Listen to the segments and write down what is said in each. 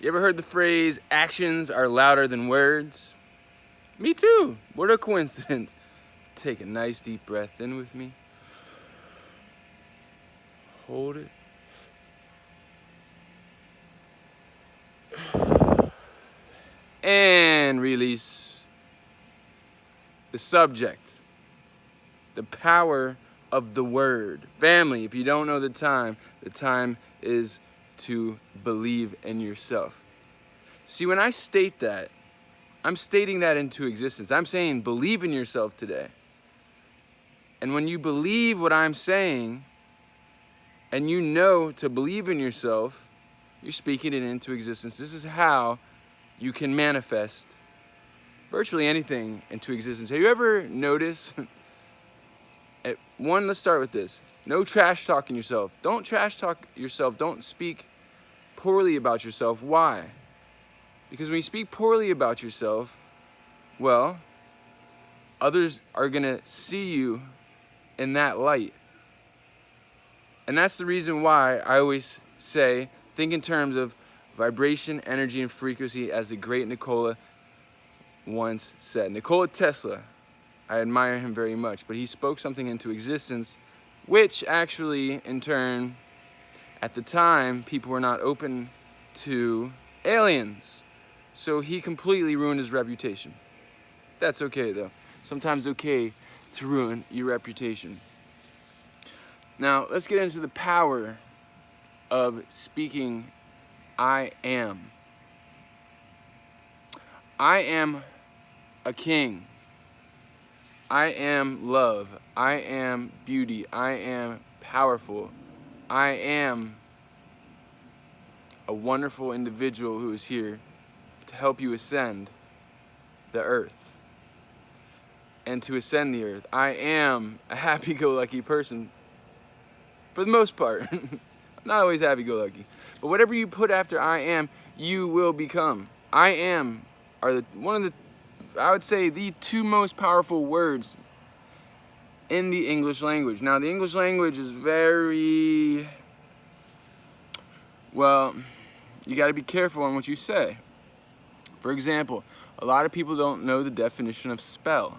You ever heard the phrase, actions are louder than words? Me too. What a coincidence. Take a nice deep breath in with me. Hold it. And release. The subject. The power of the word. Family, if you don't know the time is to believe in yourself. See, when I state that, I'm stating that into existence. I'm saying believe in yourself today. And when you believe what I'm saying, and you know to believe in yourself, you're speaking it into existence. This is how you can manifest virtually anything into existence. Have you ever noticed? One, let's start with this. No trash talking yourself. Don't trash talk yourself. Don't speak poorly about yourself. Why? Because when you speak poorly about yourself, well, others are going to see you in that light. And that's the reason why I always say, think in terms of vibration, energy, and frequency, as the great Nikola once said. Nikola Tesla, I admire him very much, but he spoke something into existence, which actually, in turn, at the time, people were not open to aliens. So he completely ruined his reputation. That's okay, though. Sometimes it's okay to ruin your reputation. Now, let's get into the power of speaking I am. I am a king. I am love. I am beauty. I am powerful. I am a wonderful individual who is here to help you ascend the earth. And to ascend the earth. I am a happy-go-lucky person. For the most part. I'm not always happy-go-lucky. But whatever you put after I am, you will become. I am are I would say, the two most powerful words in the English language. Now, the English language is very, well, you got to be careful on what you say. For example, a lot of people don't know the definition of spell.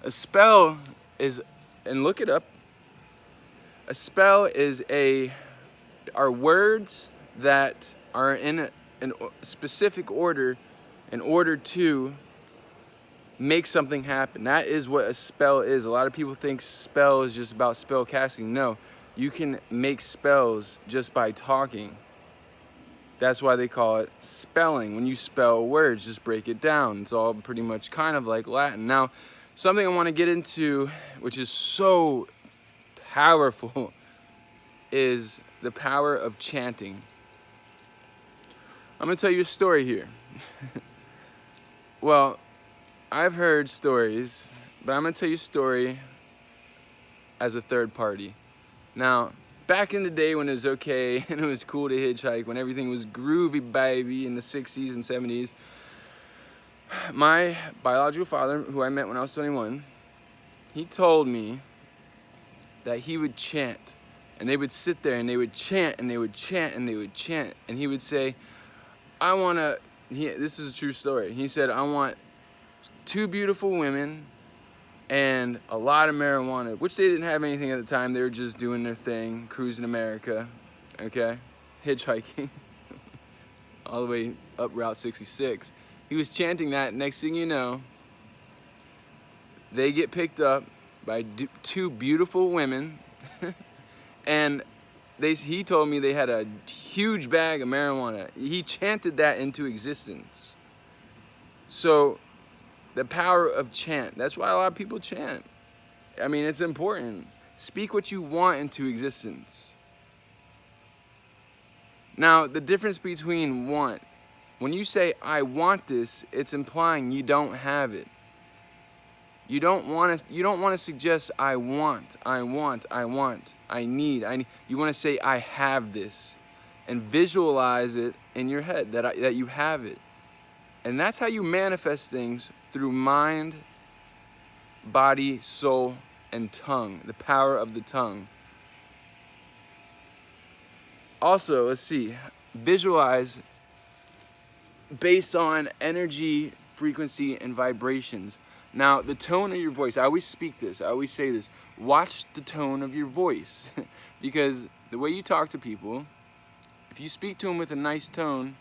A spell is, and look it up, a spell are words that are in a specific order in order to make something happen. That is what a spell is. A lot of people think spell is just about spell casting. No, you can make spells just by talking. That's why they call it spelling. When you spell words, just break it down. It's all pretty much kind of like Latin. Now, something I want to get into, which is so powerful, is the power of chanting. I'm going to tell you a story here. Well, I've heard stories, but I'm going to tell you a story as a third party. Now, back in the day when it was okay and it was cool to hitchhike, when everything was groovy, baby, in the 60s and 70s, my biological father, who I met when I was 21, he told me that he would chant. And they would sit there and they would chant and they would chant and they would chant. And he would say, this is a true story. He said, I want 2 beautiful women and a lot of marijuana, which they didn't have anything at the time. They were just doing their thing, cruising America, okay? Hitchhiking all the way up Route 66. He was chanting that. Next thing you know, they get picked up by 2 beautiful women. And he told me they had a huge bag of marijuana. He chanted that into existence. So, the power of chant. That's why a lot of people chant. I mean, it's important. Speak what you want into existence. Now, the difference between want. When you say, I want this, it's implying you don't have it. You don't want to suggest I want, I need. You want to say I have this and visualize it in your head that you have it. And that's how you manifest things, through mind, body, soul, and tongue, the power of the tongue. Also, let's see, visualize based on energy, frequency, and vibrations. Now, the tone of your voice, I always speak this, I always say this, watch the tone of your voice. Because the way you talk to people, if you speak to them with a nice tone,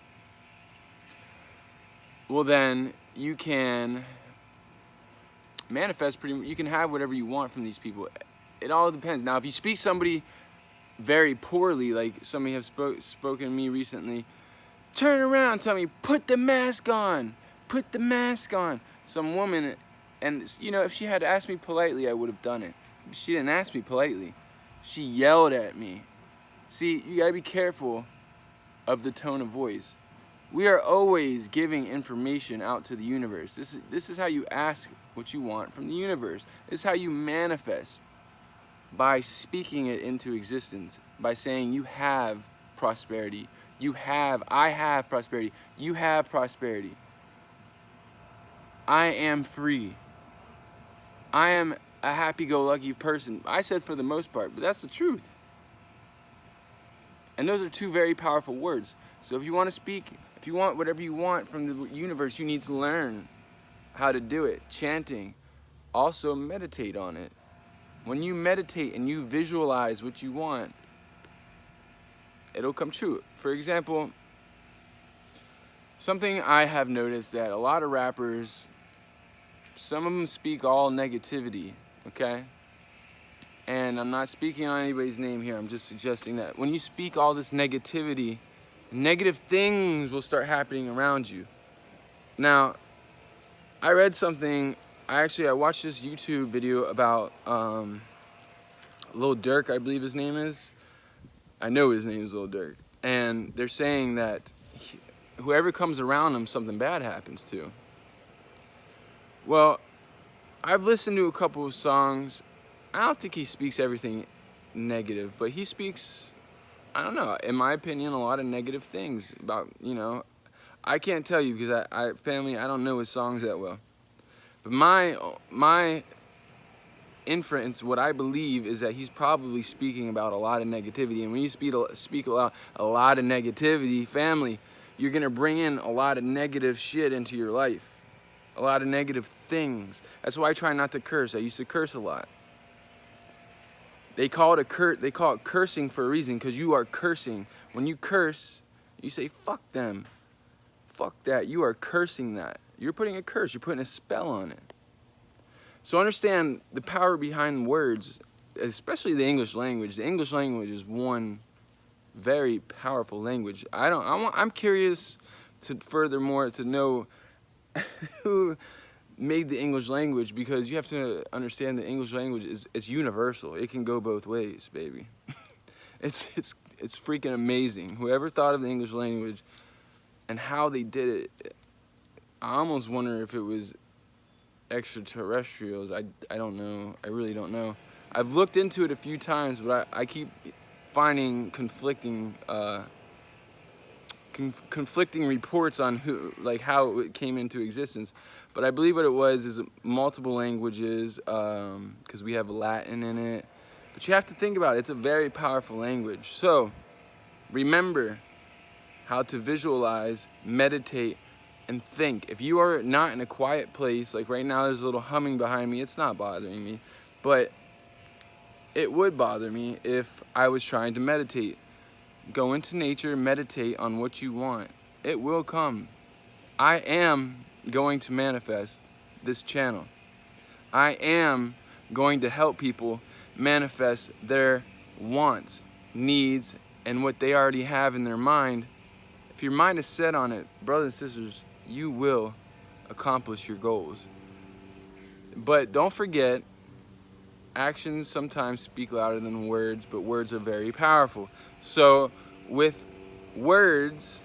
well then you can manifest you can have whatever you want from these people. It all depends. Now, if you speak somebody very poorly, like somebody has spoken to me recently, turn around, tell me, put the mask on, put the mask on. Some woman, and you know, if she had asked me politely, I would have done it. She didn't ask me politely. She yelled at me. See, you gotta be careful of the tone of voice. We are always giving information out to the universe. This is how you ask what you want from the universe. This is how you manifest, by speaking it into existence, by saying you have prosperity. I have prosperity. You have prosperity. I am free. I am a happy-go-lucky person. I said for the most part, but that's the truth. And those are two very powerful words. So if you want to speak, if you want whatever you want from the universe, you need to learn how to do it. Chanting. Also meditate on it. When you meditate and you visualize what you want, it'll come true. For example, something I have noticed that a lot of rappers, some of them speak all negativity, okay? And I'm not speaking on anybody's name here. I'm just suggesting that when you speak all this negativity, negative things will start happening around you. Now, I read something. I watched this YouTube video about Lil Durk, I believe his name is. I know his name is Lil Durk. And they're saying that whoever comes around him, something bad happens to. Well, I've listened to a couple of songs. I don't think he speaks everything negative, but he speaks, I don't know, in my opinion, a lot of negative things about, you know, I can't tell you because I don't know his songs that well. But my inference, what I believe, is that he's probably speaking about a lot of negativity. And when you speak a lot of negativity, family, you're going to bring in a lot of negative shit into your life. A lot of negative things. That's why I try not to curse. I used to curse a lot. They call it cursing for a reason, because you are cursing. When you curse, you say, fuck them. Fuck that. You are cursing that. You're putting a curse. You're putting a spell on it. So understand the power behind words, especially the English language. The English language is one very powerful language. I'm curious to furthermore to know who made the English language, because you have to understand the English language is universal. It can go both ways, baby. It's freaking amazing. Whoever thought of the English language and how they did it, I almost wonder if it was extraterrestrials. I don't know. I really don't know. I've looked into it a few times, but I keep finding conflicting reports on how it came into existence. But I believe what it was is multiple languages, because we have Latin in it. But you have to think about it. It's a very powerful language. So remember how to visualize, meditate, and think. If you are not in a quiet place, like right now there's a little humming behind me, it's not bothering me. But it would bother me if I was trying to meditate. Go into nature, meditate on what you want. It will come. I am going to manifest this channel. I am going to help people manifest their wants, needs, and what they already have in their mind. If your mind is set on it, brothers and sisters, you will accomplish your goals. But don't forget, actions sometimes speak louder than words, but words are very powerful. So with words,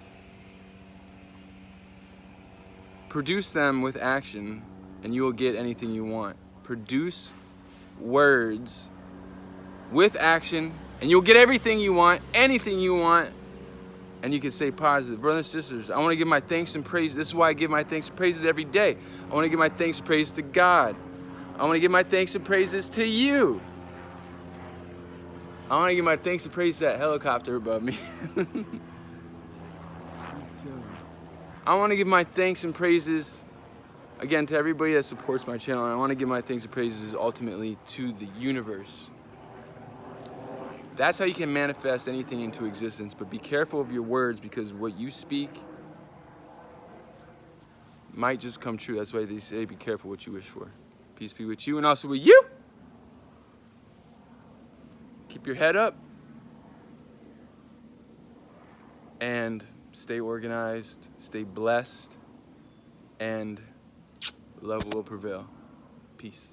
produce them with action, and you will get anything you want. Produce words with action, and you'll get everything you want, anything you want, and you can stay positive. Brothers and sisters, I want to give my thanks and praise. This is why I give my thanks and praises every day. I want to give my thanks and praise to God. I want to give my thanks and praises to you. I want to give my thanks and praise to that helicopter above me. He's chilling. I want to give my thanks and praises, again, to everybody that supports my channel. And I want to give my thanks and praises ultimately to the universe. That's how you can manifest anything into existence. But be careful of your words, because what you speak might just come true. That's why they say be careful what you wish for. Peace be with you and also with you. Keep your head up and stay organized, stay blessed, and love will prevail. Peace.